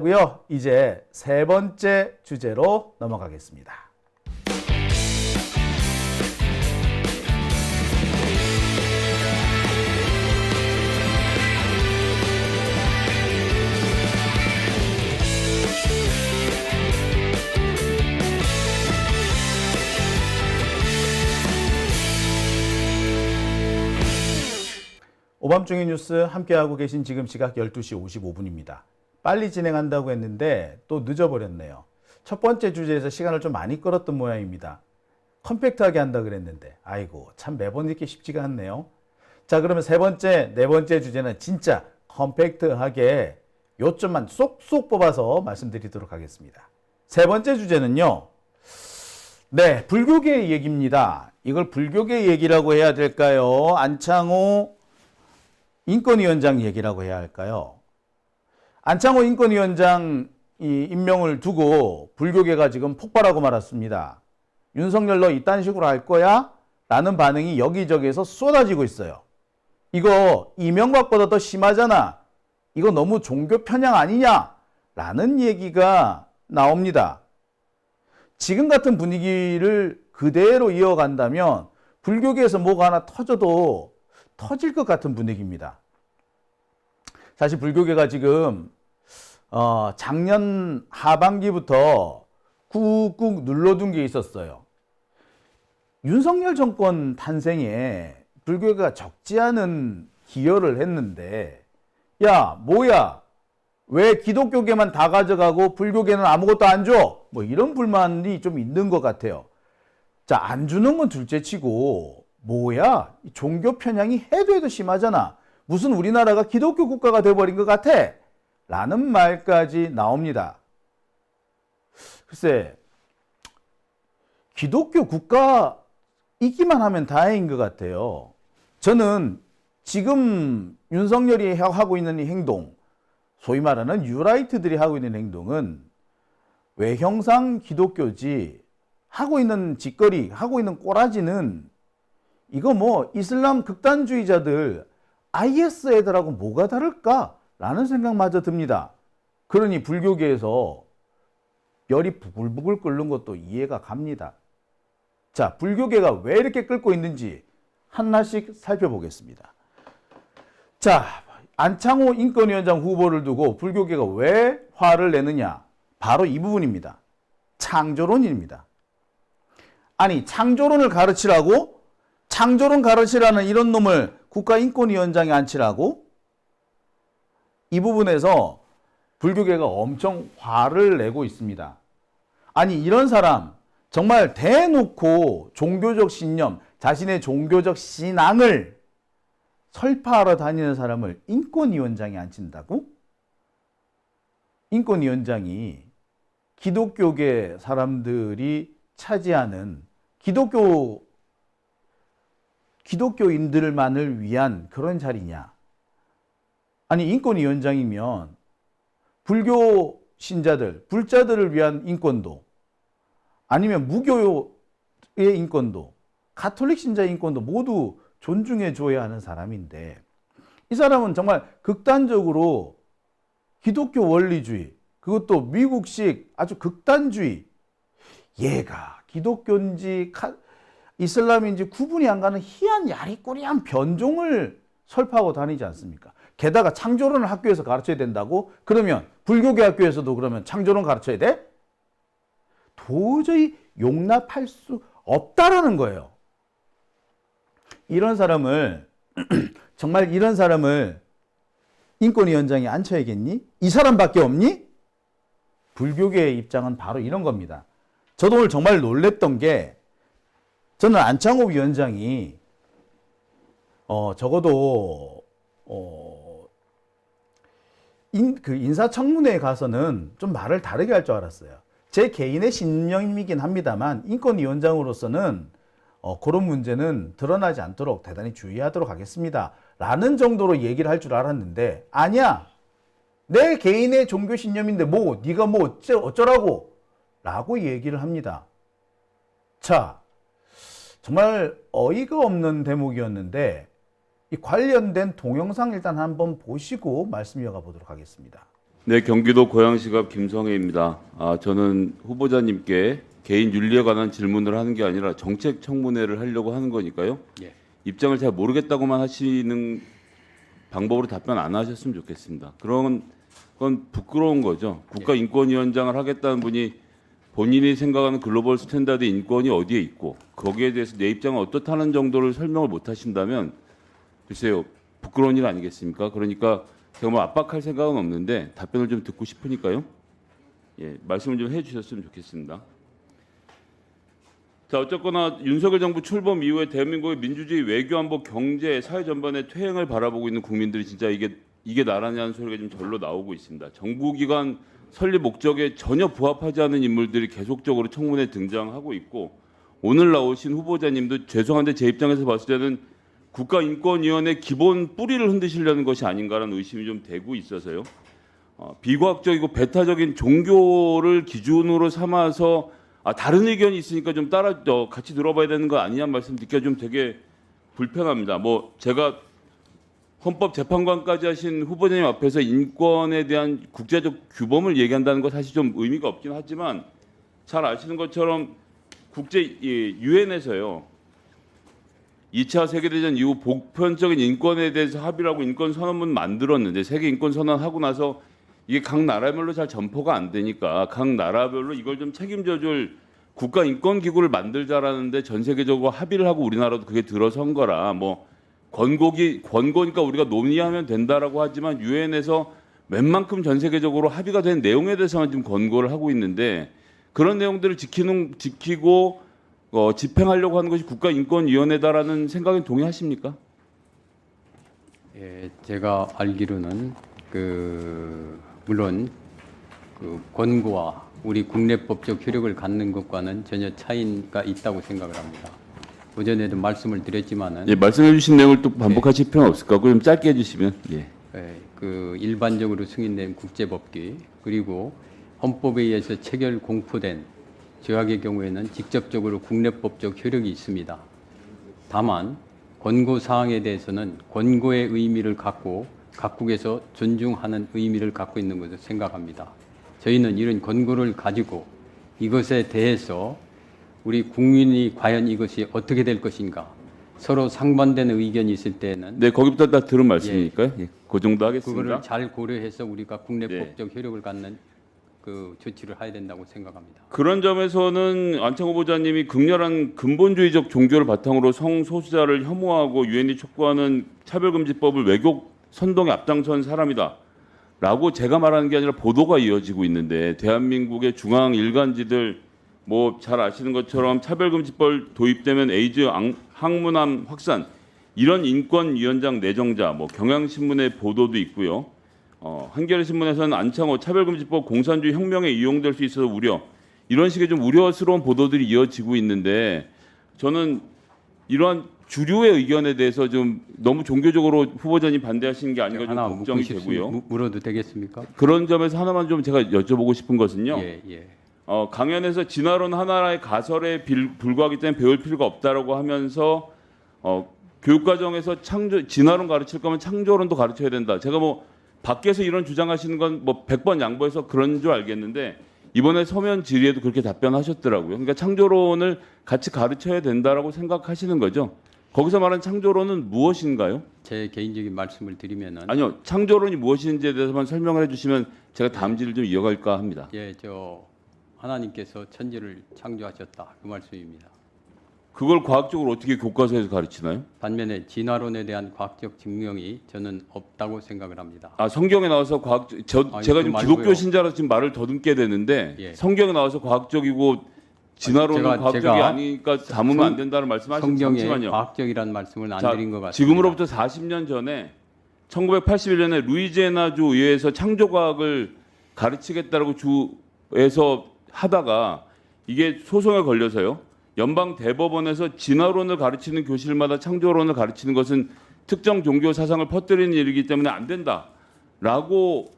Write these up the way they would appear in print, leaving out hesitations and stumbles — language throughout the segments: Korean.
고요. 이제 세 번째 주제로 넘어가겠습니다. 오밤중의 뉴스 함께하고 계신 지금 시각 12시 55분입니다. 빨리 진행한다고 했는데 또 늦어버렸네요. 첫 번째 주제에서 시간을 좀 많이 끌었던 모양입니다. 컴팩트하게 한다 그랬는데 아이고 참 매번 이렇게 쉽지가 않네요. 자, 그러면 세 번째, 네 번째 주제는 진짜 컴팩트하게 요점만 쏙쏙 뽑아서 말씀드리도록 하겠습니다. 세 번째 주제는요. 네, 불교계 얘기입니다. 이걸 불교계 얘기라고 해야 될까요? 안창호 인권위원장 얘기라고 해야 할까요? 안창호 인권위원장 임명을 두고 불교계가 지금 폭발하고 말았습니다. 윤석열 너 이딴 식으로 할 거야? 라는 반응이 여기저기에서 쏟아지고 있어요. 이거 이명박보다 더 심하잖아. 이거 너무 종교 편향 아니냐? 라는 얘기가 나옵니다. 지금 같은 분위기를 그대로 이어간다면 불교계에서 뭐가 하나 터져도 터질 것 같은 분위기입니다. 사실 불교계가 지금 작년 하반기부터 꾹꾹 눌러둔 게 있었어요. 윤석열 정권 탄생에 불교계가 적지 않은 기여를 했는데 야 뭐야 왜 기독교계만 다 가져가고 불교계는 아무것도 안 줘? 뭐 이런 불만이 좀 있는 것 같아요. 자, 안 주는 건 둘째치고 뭐야 종교 편향이 해도 심하잖아. 무슨 우리나라가 기독교 국가가 돼버린 것 같아? 라는 말까지 나옵니다. 글쎄, 기독교 국가이기만 하면 다행인 것 같아요. 저는 지금 윤석열이 하고 있는 이 행동, 소위 말하는 유라이트들이 하고 있는 행동은 외형상 기독교지, 하고 있는 짓거리, 하고 있는 꼬라지는 이거 뭐 이슬람 극단주의자들 IS 애들하고 뭐가 다를까? 라는 생각마저 듭니다. 그러니 불교계에서 열이 부글부글 끓는 것도 이해가 갑니다. 자, 불교계가 왜 이렇게 끓고 있는지 하나씩 살펴보겠습니다. 자, 안창호 인권위원장 후보를 두고 불교계가 왜 화를 내느냐? 바로 이 부분입니다. 창조론입니다. 아니, 창조론을 가르치라고? 창조론 가르치라는 이런 놈을 국가인권위원장에 앉히라고? 이 부분에서 불교계가 엄청 화를 내고 있습니다. 아니 이런 사람 정말 대놓고 종교적 신념, 자신의 종교적 신앙을 설파하러 다니는 사람을 인권위원장에 앉힌다고? 인권위원장이 기독교계 사람들이 차지하는 기독교인들만을 위한 그런 자리냐? 아니 인권위원장이면 불교 신자들, 불자들을 위한 인권도 아니면 무교의 인권도 가톨릭 신자의 인권도 모두 존중해 줘야 하는 사람인데 이 사람은 정말 극단적으로 기독교 원리주의 그것도 미국식 아주 극단주의 얘가 기독교인지 이슬람인지 구분이 안 가는 희한 야리꼬리한 변종을 설파하고 다니지 않습니까? 게다가 창조론을 학교에서 가르쳐야 된다고? 그러면 불교계 학교에서도 그러면 창조론 가르쳐야 돼? 도저히 용납할 수 없다라는 거예요. 이런 사람을 정말 이런 사람을 인권위원장에 앉혀야겠니? 이 사람밖에 없니? 불교계의 입장은 바로 이런 겁니다. 저도 오늘 정말 놀랬던 게 저는 안창호 위원장이 적어도 인사청문회에 가서는 좀 말을 다르게 할 줄 알았어요. 제 개인의 신념이긴 합니다만 인권위원장으로서는 그런 문제는 드러나지 않도록 대단히 주의하도록 하겠습니다. 라는 정도로 얘기를 할 줄 알았는데 아니야. 내 개인의 종교 신념인데 뭐 네가 뭐 어쩌라고 라고 얘기를 합니다. 자, 정말 어이가 없는 대목이었는데 이 관련된 동영상 일단 한번 보시고 말씀 이어가 보도록 하겠습니다. 네, 경기도 고양시갑 김성혜입니다. 저는 후보자님께 개인 윤리에 관한 질문을 하는 게 아니라 정책 청문회를 하려고 하는 거니까요. 예. 입장을 잘 모르겠다고만 하시는 방법으로 답변 안 하셨으면 좋겠습니다. 그런 건 부끄러운 거죠. 국가인권위원장을 하겠다는 분이 본인이 생각하는 글로벌 스탠다드 인권이 어디에 있고 거기에 대해서 내 입장은 어떻다는 정도를 설명을 못 하신다면 글쎄요, 부끄러운 일 아니겠습니까? 그러니까 제가 뭐 압박할 생각은 없는데 답변을 좀 듣고 싶으니까요. 예, 말씀을 좀 해주셨으면 좋겠습니다. 자, 어쨌거나 윤석열 정부 출범 이후에 대한민국의 민주주의, 외교, 안보, 경제, 사회 전반의 퇴행을 바라보고 있는 국민들이 진짜 이게 나라냐는 소리가 좀 절로 나오고 있습니다. 정부기관 설립 목적에 전혀 부합하지 않은 인물들이 계속적으로 청문회에 등장하고 있고 오늘 나오신 후보자님도 죄송한데 제 입장에서 봤을 때는 국가인권위원회 기본 뿌리를 흔드시려는 것이 아닌가라는 의심이 좀 되고 있어서요. 비과학적이고 배타적인 종교를 기준으로 삼아서 다른 의견이 있으니까 좀 같이 들어봐야 되는 거 아니냐는 말씀 듣기가 좀 되게 불편합니다. 뭐 제가 헌법재판관까지 하신 후보자님 앞에서 인권에 대한 국제적 규범을 얘기한다는 거 사실 좀 의미가 없긴 하지만 잘 아시는 것처럼 국제 유엔에서요. 2차 세계대전 이후 보편적인 인권에 대해서 합의를 하고 인권선언문 만들었는데 세계 인권선언 하고 나서 이게 각 나라별로 잘 전포가 안 되니까 각 나라별로 이걸 좀 책임져줄 국가인권기구를 만들자라는데 전 세계적으로 합의를 하고 우리나라도 그게 들어선 거라 뭐 권고니까 우리가 논의하면 된다라고 하지만 유엔에서 웬만큼 전 세계적으로 합의가 된 내용에 대해서만 지금 권고를 하고 있는데 그런 내용들을 지키고 집행하려고 하는 것이 국가인권위원회다라는 생각에 동의하십니까? 예, 제가 알기로는 물론 권고와 우리 국내법적 효력을 갖는 것과는 전혀 차이가 있다고 생각을 합니다. 오전에도 말씀을 드렸지만은 예, 말씀해 주신 내용을 또 반복하실 필요는 없을 거고 좀 짧게 해주시면 예. 일반적으로 승인된 국제법규 그리고 헌법에 의해서 체결 공포된 조약의 경우에는 직접적으로 국내법적 효력이 있습니다. 다만 권고 사항에 대해서는 권고의 의미를 갖고 각국에서 존중하는 의미를 갖고 있는 것으로 생각합니다. 저희는 이런 권고를 가지고 이것에 대해서 우리 국민이 과연 이것이 어떻게 될 것인가 서로 상반되는 의견이 있을 때는 네, 거기부터 다 들은 말씀이니까요. 예, 그 정도 하겠습니다. 그거를 잘 고려해서 우리가 국내법적 효력을 갖는 조치를 해야 된다고 생각합니다. 그런 점에서는 안창 후보자님이 극렬한 근본주의적 종교를 바탕으로 성소수자를 혐오하고 유엔이 촉구하는 차별금지법을 외교 선동에 앞장선 사람이다. 라고 제가 말하는 게 아니라 보도가 이어지고 있는데 대한민국의 중앙 일간지들 뭐 잘 아시는 것처럼 차별금지법 도입되면 에이즈 항문암 확산 이런 인권위원장 내정자 뭐 경향신문의 보도도 있고요. 한겨레신문에서는 안창호 차별금지법 공산주의 혁명에 이용될 수 있어서 우려 이런 식의 좀 우려스러운 보도들이 이어지고 있는데 저는 이러한 주류의 의견에 대해서 좀 너무 종교적으로 후보자님 반대하시는 게 아닌가 좀 하나 걱정이 되고요. 물어도 되겠습니까? 그런 점에서 하나만 좀 제가 여쭤보고 싶은 것은요. 예. 강연에서 진화론 하나의 가설에 불과하기 때문에 배울 필요가 없다라고 하면서 교육과정에서 진화론 가르칠 거면 창조론도 가르쳐야 된다. 제가 뭐 밖에서 이런 주장하시는 건 뭐 100번 양보해서 그런 줄 알겠는데 이번에 서면 질의에도 그렇게 답변하셨더라고요. 그러니까 창조론을 같이 가르쳐야 된다라고 생각하시는 거죠. 거기서 말하는 창조론은 무엇인가요? 제 개인적인 말씀을 드리면은 아니요. 창조론이 무엇인지에 대해서만 설명을 해 주시면 제가 다음 질을 좀 이어갈까 합니다. 예, 하나님께서 천지를 창조하셨다 그 말씀입니다. 그걸 과학적으로 어떻게 교과서에서 가르치나요? 반면에 진화론에 대한 과학적 증명이 저는 없다고 생각을 합니다. 성경에 나와서 제가 지금 기독교 신자라서 지금 말을 더듬게 되는데 예. 성경에 나와서 과학적이고 진화론은 과학적이 제가 아니니까 담으면 안 된다는 말씀하셨죠. 성경에 잠시만요. 과학적이라는 말씀을 안 드린 것 같습니다. 지금으로부터 40년 전에 1981년에 루이지애나주 의회에서 창조과학을 가르치겠다라고 주에서 하다가 이게 소송에 걸려서요. 연방 대법원에서 진화론을 가르치는 교실마다 창조론을 가르치는 것은 특정 종교 사상을 퍼뜨리는 일이기 때문에 안 된다라고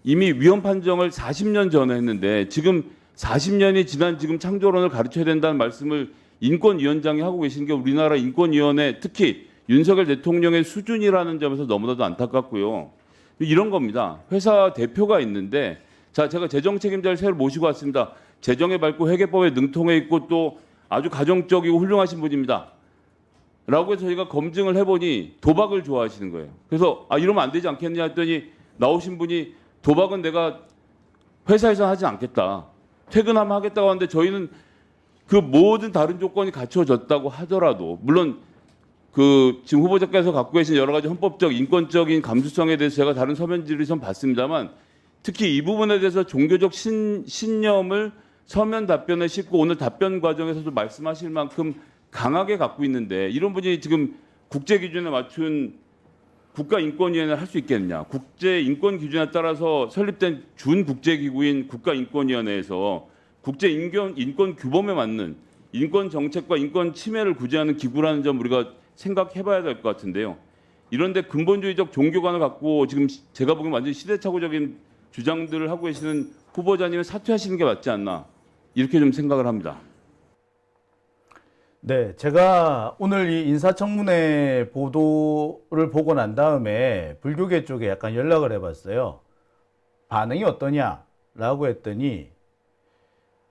이미 위헌 판정을 40년 전에 했는데 지금 40년이 지난 지금 창조론을 가르쳐야 된다는 말씀을 인권위원장이 하고 계신 게 우리나라 인권위원회 특히 윤석열 대통령의 수준이라는 점에서 너무나도 안타깝고요. 이런 겁니다. 회사 대표가 있는데 자 제가 재정 책임자를 새로 모시고 왔습니다. 재정에 밝고 회계법에 능통해 있고 또 아주 가정적이고 훌륭하신 분입니다. 라고 해서 저희가 검증을 해보니 도박을 좋아하시는 거예요. 그래서 이러면 안 되지 않겠냐 했더니 나오신 분이 도박은 내가 회사에서 하지 않겠다. 퇴근하면 하겠다고 하는데 저희는 그 모든 다른 조건이 갖춰졌다고 하더라도 물론 그 지금 후보자께서 갖고 계신 여러 가지 헌법적 인권적인 감수성에 대해서 제가 다른 서면지를 좀 봤습니다만 특히 이 부분에 대해서 종교적 신념을 서면 답변에 싣고 오늘 답변 과정에서도 말씀하실 만큼 강하게 갖고 있는데 이런 분이 지금 국제 기준에 맞춘 국가인권위원회를 할 수 있겠느냐. 국제인권 기준에 따라서 설립된 준국제기구인 국가인권위원회에서 국제인권 규범에 맞는 인권 정책과 인권 침해를 구제하는 기구라는 점 우리가 생각해봐야 될 것 같은데요. 이런데 근본주의적 종교관을 갖고 지금 제가 보기엔 완전히 시대착오적인 주장들을 하고 계시는 후보자님은 사퇴하시는 게 맞지 않나 이렇게 좀 생각을 합니다. 네, 제가 오늘 이 인사청문회 보도를 보고 난 다음에 불교계 쪽에 약간 연락을 해봤어요. 반응이 어떠냐라고 했더니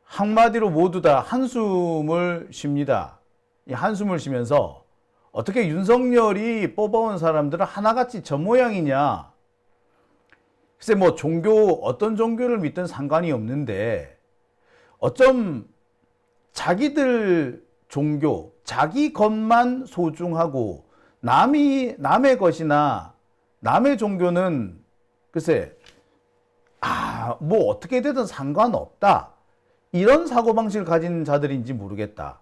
한마디로 모두 다 한숨을 쉽니다. 이 한숨을 쉬면서 어떻게 윤석열이 뽑아온 사람들은 하나같이 저 모양이냐. 글쎄 뭐 종교 어떤 종교를 믿든 상관이 없는데 어쩜 자기들 종교, 자기 것만 소중하고 남의 것이나 남의 종교는 글쎄 뭐 어떻게 되든 상관없다. 이런 사고방식을 가진 자들인지 모르겠다.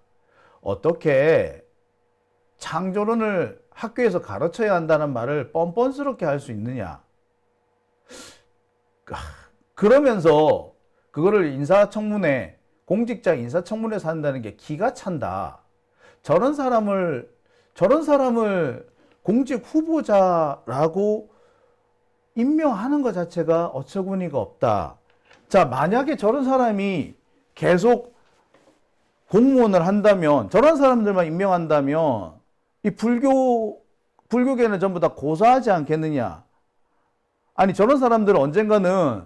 어떻게 창조론을 학교에서 가르쳐야 한다는 말을 뻔뻔스럽게 할 수 있느냐. 그러면서 그거를 인사청문회, 공직자 인사청문회에서 한다는 게 기가 찬다. 저런 사람을 공직 후보자라고 임명하는 것 자체가 어처구니가 없다. 자, 만약에 저런 사람이 계속 공무원을 한다면, 저런 사람들만 임명한다면 이 불교계는 전부 다 고사하지 않겠느냐. 아니 저런 사람들은 언젠가는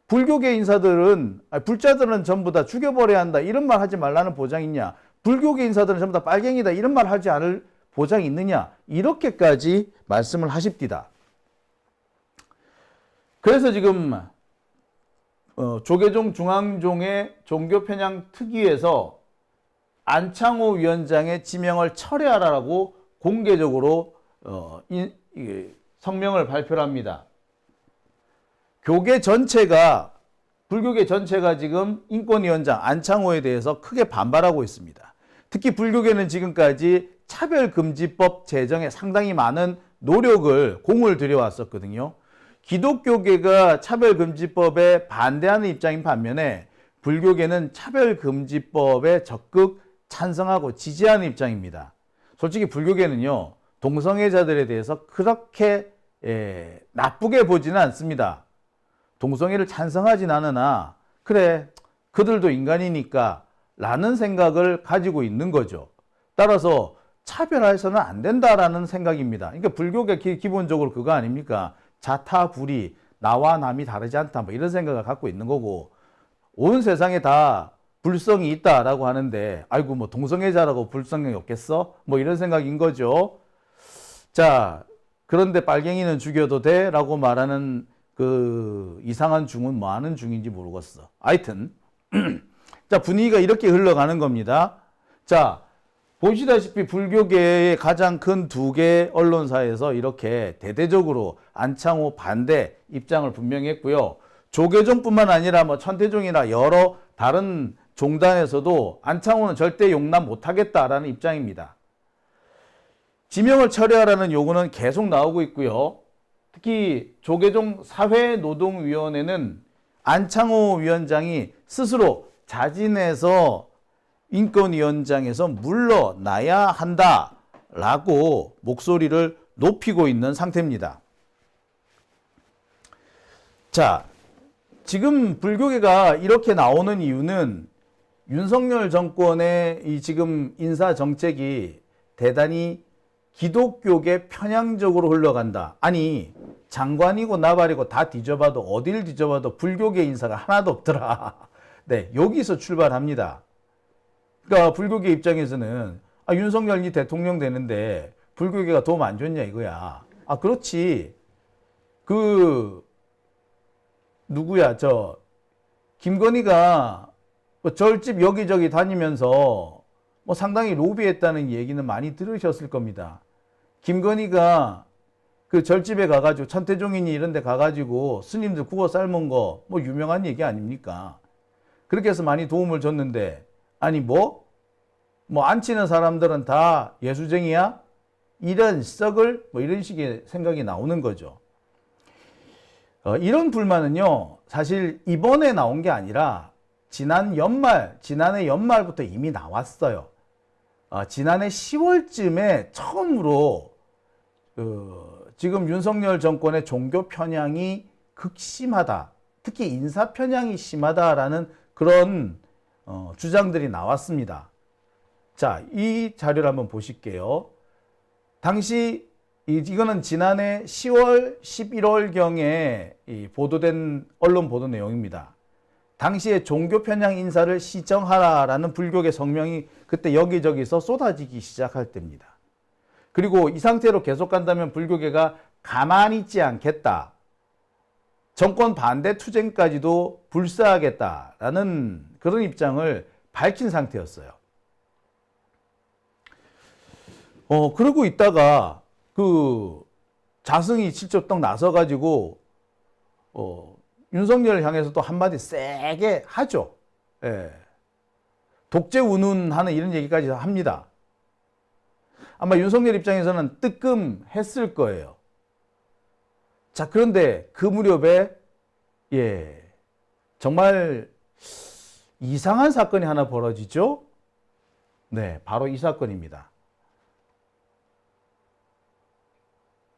불교계 인사들은 불자들은 전부 다 죽여버려야 한다 이런 말 하지 말라는 보장이 있냐. 불교계 인사들은 전부 다 빨갱이다 이런 말 하지 않을 보장이 있느냐. 이렇게까지 말씀을 하십디다. 그래서 지금 조계종 중앙종의 종교편향 특위에서 안창호 위원장의 지명을 철회하라고 공개적으로 성명을 발표를 합니다. 불교계 전체가 지금 인권위원장 안창호에 대해서 크게 반발하고 있습니다. 특히 불교계는 지금까지 차별금지법 제정에 상당히 많은 공을 들여왔었거든요. 기독교계가 차별금지법에 반대하는 입장인 반면에 불교계는 차별금지법에 적극 찬성하고 지지하는 입장입니다. 솔직히 불교계는요, 동성애자들에 대해서 그렇게 나쁘게 보지는 않습니다. 동성애를 찬성하진 않으나 그래 그들도 인간이니까 라는 생각을 가지고 있는 거죠. 따라서 차별해서는 안 된다라는 생각입니다. 그러니까 불교가 기본적으로 그거 아닙니까? 자타불이, 나와 남이 다르지 않다 뭐 이런 생각을 갖고 있는 거고 온 세상에 다 불성이 있다라고 하는데 아이고 뭐 동성애자라고 불성이 없겠어? 뭐 이런 생각인 거죠. 자, 그런데 빨갱이는 죽여도 돼? 라고 말하는 그 이상한 중은 뭐 하는 중인지 모르겠어. 하여튼 자, 분위기가 이렇게 흘러가는 겁니다. 자, 보시다시피 불교계의 가장 큰 두 개 언론사에서 이렇게 대대적으로 안창호 반대 입장을 분명히 했고요. 조계종뿐만 아니라 뭐 천태종이나 여러 다른 종단에서도 안창호는 절대 용납 못하겠다라는 입장입니다. 지명을 철회하라는 요구는 계속 나오고 있고요. 특히 조계종 사회노동위원회는 안창호 위원장이 스스로 자진해서 인권위원장에서 물러나야 한다라고 목소리를 높이고 있는 상태입니다. 자, 지금 불교계가 이렇게 나오는 이유는 윤석열 정권의 이 지금 인사 정책이 대단히 기독교계 편향적으로 흘러간다. 아니 장관이고 나발이고 다 뒤져봐도 어딜 뒤져봐도 불교계 인사가 하나도 없더라. 네, 여기서 출발합니다. 그러니까 불교계 입장에서는 윤석열이 대통령 되는데 불교계가 도움 안 줬냐 이거야. 그렇지. 누구야 김건희가 뭐 절집 여기저기 다니면서 뭐 상당히 로비했다는 얘기는 많이 들으셨을 겁니다. 김건희가 그 절집에 가가지고 천태종인이 이런 데 가가지고 스님들 구워 삶은 거 뭐 유명한 얘기 아닙니까? 그렇게 해서 많이 도움을 줬는데 아니 뭐 안 치는 사람들은 다 예수쟁이야? 이런 썩을 뭐 이런 식의 생각이 나오는 거죠. 이런 불만은요 사실 이번에 나온 게 아니라 지난해 연말부터 이미 나왔어요. 지난해 10월쯤에 처음으로 지금 윤석열 정권의 종교 편향이 극심하다, 특히 인사 편향이 심하다라는 그런 주장들이 나왔습니다. 자, 이 자료를 한번 보실게요. 당시 이거는 지난해 10월, 11월경에 보도된 언론 보도 내용입니다. 당시에 종교 편향 인사를 시정하라라는 불교계 성명이 그때 여기저기서 쏟아지기 시작할 때입니다. 그리고 이 상태로 계속 간다면 불교계가 가만히 있지 않겠다. 정권 반대 투쟁까지도 불사하겠다라는 그런 입장을 밝힌 상태였어요. 그러고 있다가 자승이 직접 딱 나서가지고 윤석열을 향해서 또 한마디 세게 하죠. 예. 독재 운운하는 이런 얘기까지 합니다. 아마 윤석열 입장에서는 뜨끔했을 거예요. 자, 그런데 그 무렵에 정말 이상한 사건이 하나 벌어지죠. 네, 바로 이 사건입니다.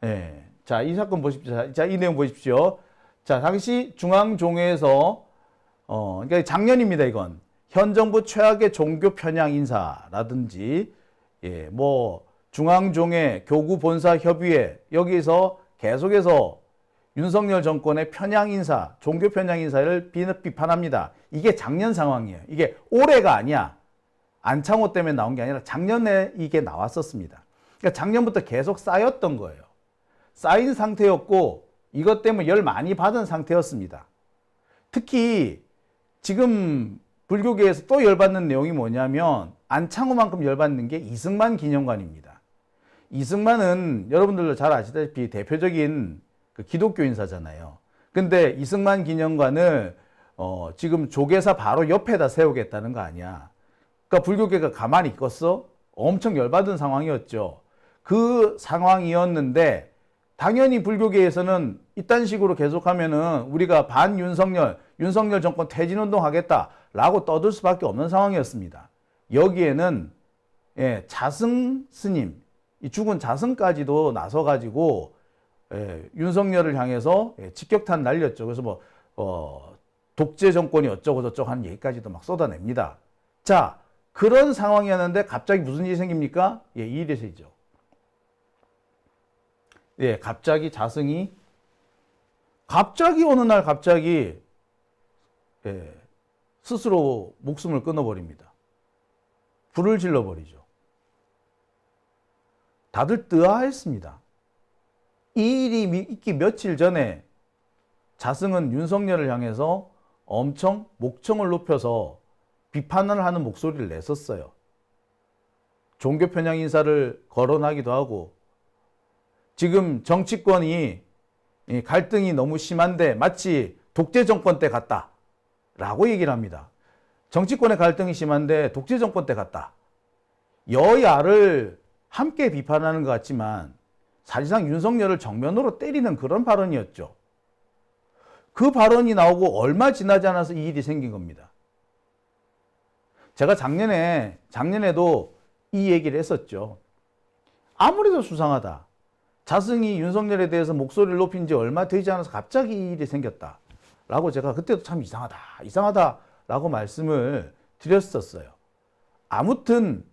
네, 자, 이 사건 보십시오. 자, 이 내용 보십시오. 자, 당시 중앙종회에서 그러니까 작년입니다. 이건 현 정부 최악의 종교 편향 인사라든지 뭐 중앙종회 교구본사협의회 여기서 계속해서 윤석열 정권의 편향 인사, 종교 편향 인사를 비판합니다. 이게 작년 상황이에요. 이게 올해가 아니야. 안창호 때문에 나온 게 아니라 작년에 이게 나왔었습니다. 그러니까 작년부터 계속 쌓였던 거예요. 쌓인 상태였고 이것 때문에 열 많이 받은 상태였습니다. 특히 지금 불교계에서 또 열받는 내용이 뭐냐면 안창호만큼 열받는 게 이승만 기념관입니다. 이승만은 여러분들도 잘 아시다시피 대표적인 기독교 인사잖아요. 근데 이승만 기념관을 지금 조계사 바로 옆에다 세우겠다는 거 아니야. 그러니까 불교계가 가만히 있겠어? 엄청 열받은 상황이었죠. 그 상황이었는데 당연히 불교계에서는 이딴 식으로 계속하면은 우리가 윤석열 정권 퇴진운동 하겠다라고 떠들 수밖에 없는 상황이었습니다. 여기에는 자승 스님, 이 죽은 자승까지도 나서가지고 윤석열을 향해서 직격탄 날렸죠. 그래서 독재 정권이 어쩌고 저쩌고 하는 얘기까지도 막 쏟아냅니다. 자, 그런 상황이었는데 갑자기 무슨 일이 생깁니까? 이 일이 생기죠. 갑자기 자승이 어느 날 스스로 목숨을 끊어버립니다. 불을 질러버리죠. 다들 뜨아했습니다. 이 일이 있기 며칠 전에 자승은 윤석열을 향해서 엄청 목청을 높여서 비판을 하는 목소리를 냈었어요. 종교 편향 인사를 거론하기도 하고 지금 정치권이 갈등이 너무 심한데 마치 독재 정권 때 같다라고 얘기를 합니다. 정치권의 갈등이 심한데 독재 정권 때 같다. 여야를 함께 비판하는 것 같지만 사실상 윤석열을 정면으로 때리는 그런 발언이었죠. 그 발언이 나오고 얼마 지나지 않아서 이 일이 생긴 겁니다. 제가 작년에도 이 얘기를 했었죠. 아무래도 수상하다. 자승이 윤석열에 대해서 목소리를 높인 지 얼마 되지 않아서 갑자기 이 일이 생겼다. 라고 제가 그때도 참 이상하다 라고 말씀을 드렸었어요. 아무튼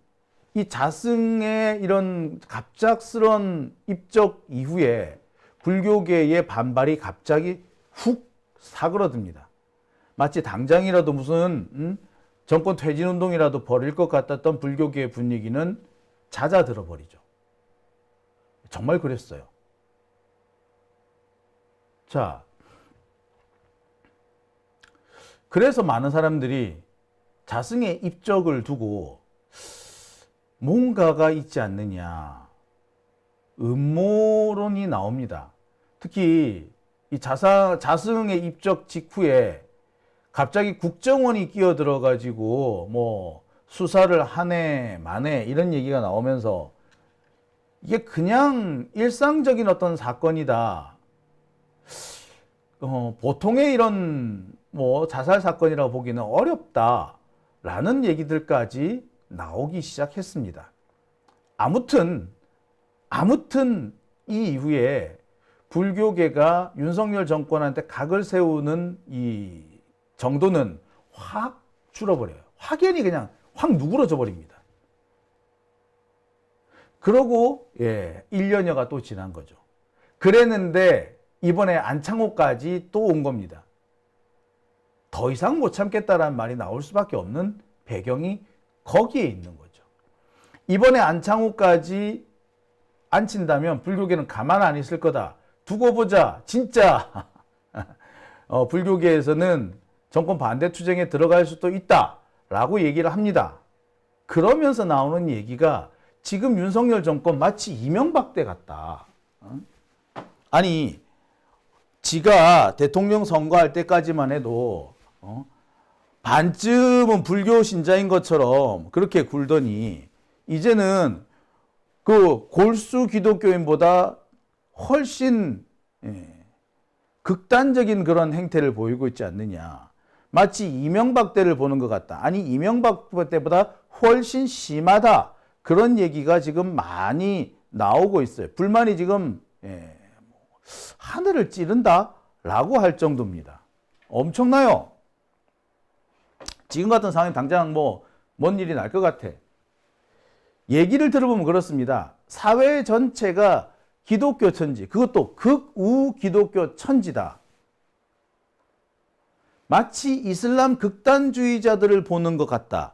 이 자승의 이런 갑작스런 입적 이후에 불교계의 반발이 갑자기 훅 사그러듭니다. 마치 당장이라도 무슨 정권 퇴진 운동이라도 벌일 것 같았던 불교계의 분위기는 잦아들어 버리죠. 정말 그랬어요. 자, 그래서 많은 사람들이 자승의 입적을 두고 뭔가가 있지 않느냐, 음모론이 나옵니다. 특히 이 자승의 입적 직후에 갑자기 국정원이 끼어들어 가지고 뭐 수사를 하네 마네 이런 얘기가 나오면서 이게 그냥 일상적인 어떤 사건이다. 보통의 이런 뭐 자살 사건이라고 보기는 어렵다라는 얘기들까지 나오기 시작했습니다. 아무튼 이 이후에 불교계가 윤석열 정권한테 각을 세우는 이 정도는 확 줄어버려요. 확연히 그냥 확 누그러져 버립니다. 그러고 1년여가 또 지난 거죠. 그랬는데 이번에 안창호까지 또 온 겁니다. 더 이상 못 참겠다라는 말이 나올 수밖에 없는 배경이 거기에 있는 거죠. 이번에 안창호까지 안 친다면 불교계는 가만 안 있을 거다. 두고 보자. 진짜 불교계에서는 정권 반대 투쟁에 들어갈 수도 있다라고 얘기를 합니다. 그러면서 나오는 얘기가 지금 윤석열 정권 마치 이명박 때 같다. 아니 지가 대통령 선거할 때까지만 해도 반쯤은 불교 신자인 것처럼 그렇게 굴더니 이제는 그 골수 기독교인보다 훨씬 극단적인 그런 행태를 보이고 있지 않느냐. 마치 이명박 때를 보는 것 같다. 아니 이명박 때보다 훨씬 심하다. 그런 얘기가 지금 많이 나오고 있어요. 불만이 지금 하늘을 찌른다라고 할 정도입니다. 엄청나요. 지금 같은 상황이 당장 뭔 일이 날 것 같아. 얘기를 들어보면 그렇습니다. 사회 전체가 기독교 천지, 그것도 극우 기독교 천지다. 마치 이슬람 극단주의자들을 보는 것 같다.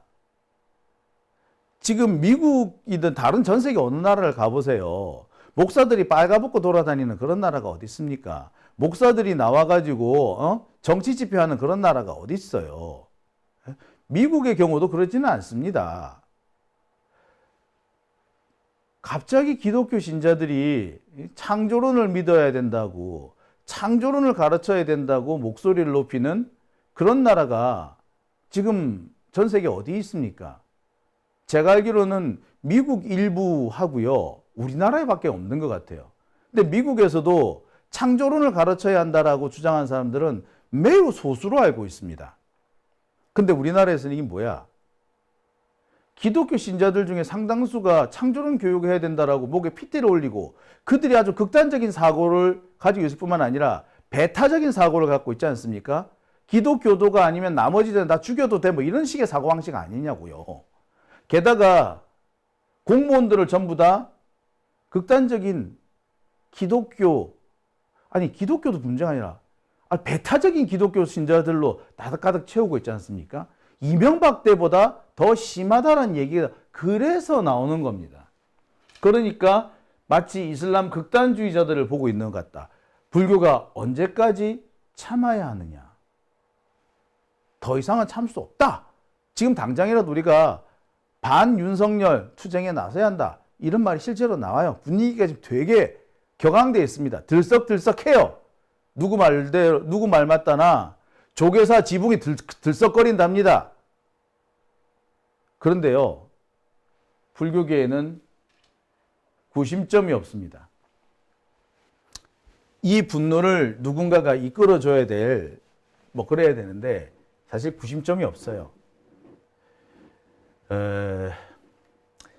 지금 미국이든 다른 전 세계 어느 나라를 가보세요. 목사들이 빨가벗고 돌아다니는 그런 나라가 어디 있습니까? 목사들이 나와가지고 정치 집회하는 그런 나라가 어디 있어요? 미국의 경우도 그렇지는 않습니다. 갑자기 기독교 신자들이 창조론을 믿어야 된다고, 창조론을 가르쳐야 된다고 목소리를 높이는 그런 나라가 지금 전 세계 어디 있습니까? 제가 알기로는 미국 일부 하고요. 우리나라에 밖에 없는 것 같아요. 근데 미국에서도 창조론을 가르쳐야 한다라고 주장하는 사람들은 매우 소수로 알고 있습니다. 근데 우리나라에서는 이게 뭐야? 기독교 신자들 중에 상당수가 창조론 교육을 해야 된다라고 목에 핏대를 올리고 그들이 아주 극단적인 사고를 가지고 있을 뿐만 아니라 배타적인 사고를 갖고 있지 않습니까? 기독교도가 아니면 나머지들은 다 죽여도 돼 뭐 이런 식의 사고방식 아니냐고요. 게다가 공무원들을 전부 다 극단적인 기독교, 아니 기독교도 문제가 아니라 배타적인 기독교 신자들로 가득 채우고 있지 않습니까? 이명박 때보다 더 심하다는 얘기가 그래서 나오는 겁니다. 그러니까 마치 이슬람 극단주의자들을 보고 있는 것 같다. 불교가 언제까지 참아야 하느냐? 더 이상은 참을 수 없다. 지금 당장이라도 우리가 반윤석열 투쟁에 나서야 한다. 이런 말이 실제로 나와요. 분위기가 지금 되게 격앙되어 있습니다. 들썩들썩해요. 누구 말 맞다나 조계사 지붕이 들썩거린답니다. 그런데요, 불교계에는 구심점이 없습니다. 이 분노를 누군가가 이끌어줘야 그래야 되는데 사실 구심점이 없어요.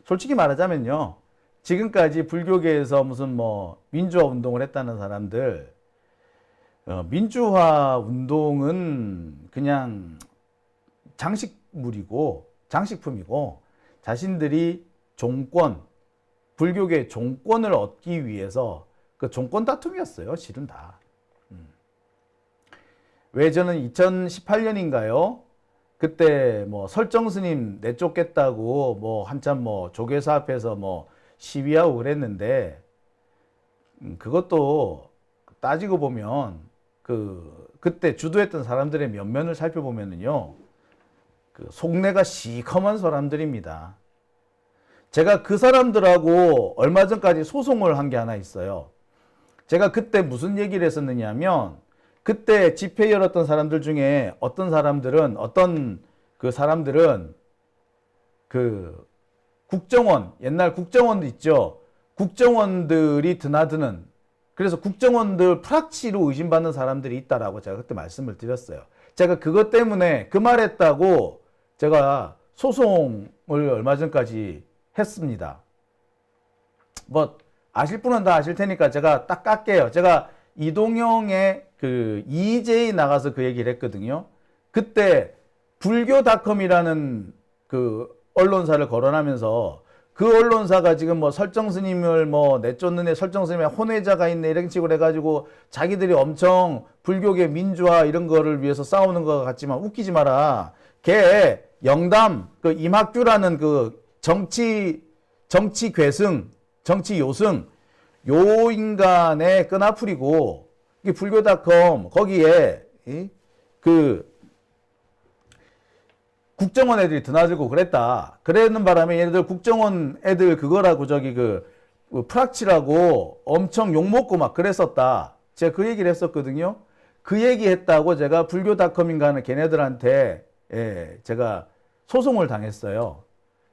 솔직히 말하자면요, 지금까지 불교계에서 무슨 민주화 운동을 했다는 사람들, 민주화 운동은 그냥 장식물이고 장식품이고 자신들이 종권, 불교계 종권을 얻기 위해서 그 종권 다툼이었어요. 실은 다. 왜 저는 2018년인가요? 그때 뭐 설정 스님 내쫓겠다고 뭐 한참 뭐 조계사 앞에서 뭐 시위하고 그랬는데 그것도 따지고 보면 그때 주도했던 사람들의 면면을 살펴보면은요, 그 속내가 시커먼 사람들입니다. 제가 그 사람들하고 얼마 전까지 소송을 한 게 하나 있어요. 제가 그때 무슨 얘기를 했었느냐면, 그때 집회 열었던 사람들 중에 어떤 사람들은 그 국정원, 옛날 국정원도 있죠. 국정원들이 드나드는, 그래서 국정원들 프락치로 의심받는 사람들이 있다라고 제가 그때 말씀을 드렸어요. 제가 그것 때문에 그 말했다고 제가 소송을 얼마 전까지 했습니다. 뭐 아실 분은 다 아실 테니까 제가 딱 깎게요. 제가 이동영의 그 EJ 나가서 그 얘기를 했거든요. 그때 불교닷컴이라는 그 언론사를 거론하면서 그 언론사가 지금 뭐 설정 스님을 뭐 내쫓는 애, 설정 스님의 혼외자가 있네 이런 식으로 해가지고 자기들이 엄청 불교계 민주화 이런 거를 위해서 싸우는 것 같지만 웃기지 마라. 걔 영담 그 임학규라는 그 정치 괴승, 정치 요승 요 인간의 끈아풀이고, 이게 불교닷컴 거기에 그 국정원 애들이 드나들고 그랬다. 그랬는 바람에 얘네들 국정원 애들 그거라고 저기 그 프락치라고 엄청 욕먹고 막 그랬었다. 제가 그 얘기를 했었거든요. 그 얘기 했다고 제가 불교닷컴인가 하는 걔네들한테 제가 소송을 당했어요.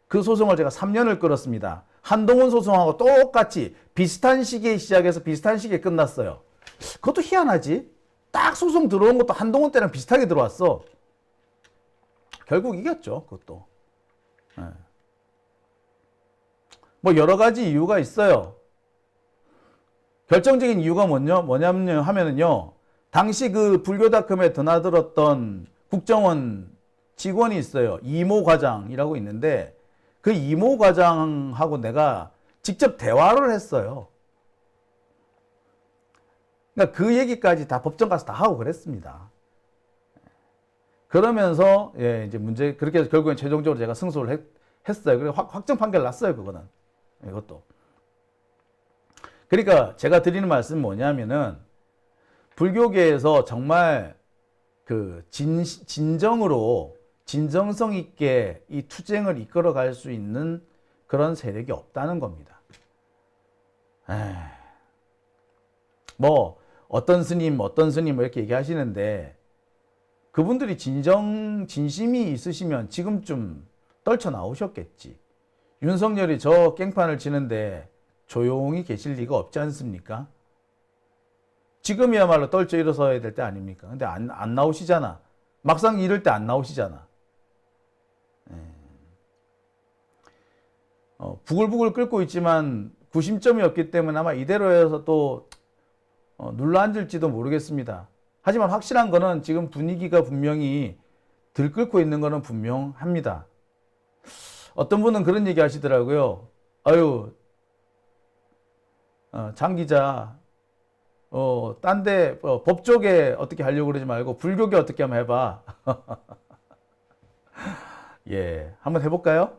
그 소송을 제가 3년을 끌었습니다. 한동훈 소송하고 똑같이 비슷한 시기에 시작해서 비슷한 시기에 끝났어요. 그것도 희한하지? 딱 소송 들어온 것도 한동훈 때랑 비슷하게 들어왔어. 결국 이겼죠, 그것도. 뭐 여러 가지 이유가 있어요. 결정적인 이유가 뭐냐면 하면은요, 당시 그 불교닷컴에 드나들었던 국정원 직원이 있어요. 이모 과장이라고 있는데, 그 이모 과장하고 내가 직접 대화를 했어요. 그러니까 그 얘기까지 다 법정 가서 다 하고 그랬습니다. 그러면서 이제 문제 그렇게 해서 결국엔 최종적으로 제가 승소를 했어요. 그리고 확정 판결 났어요, 그거는. 이것도. 그러니까 제가 드리는 말씀은 뭐냐면은, 불교계에서 정말 그 진정성 있게 이 투쟁을 이끌어갈 수 있는 그런 세력이 없다는 겁니다. 뭐 어떤 스님 이렇게 얘기하시는데, 그분들이 진심이 있으시면 지금쯤 떨쳐 나오셨겠지. 윤석열이 저 깽판을 치는데 조용히 계실 리가 없지 않습니까? 지금이야말로 떨쳐 일어서야 될 때 아닙니까? 근데 안 나오시잖아. 막상 이럴 때 안 나오시잖아. 부글부글 끓고 있지만 구심점이 없기 때문에 아마 이대로 해서 또 눌러앉을지도 모르겠습니다. 하지만 확실한 거는 지금 분위기가 분명히 들끓고 있는 거는 분명합니다. 어떤 분은 그런 얘기 하시더라고요. 아유, 장 기자, 딴 데, 법 쪽에 어떻게 하려고 그러지 말고 불교계 어떻게 한번 해봐. 예, 한번 해볼까요?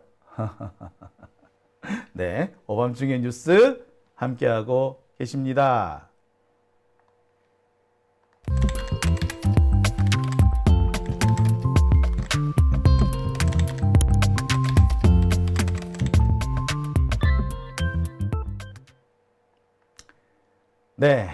네, 오밤중의 뉴스 함께하고 계십니다. 네.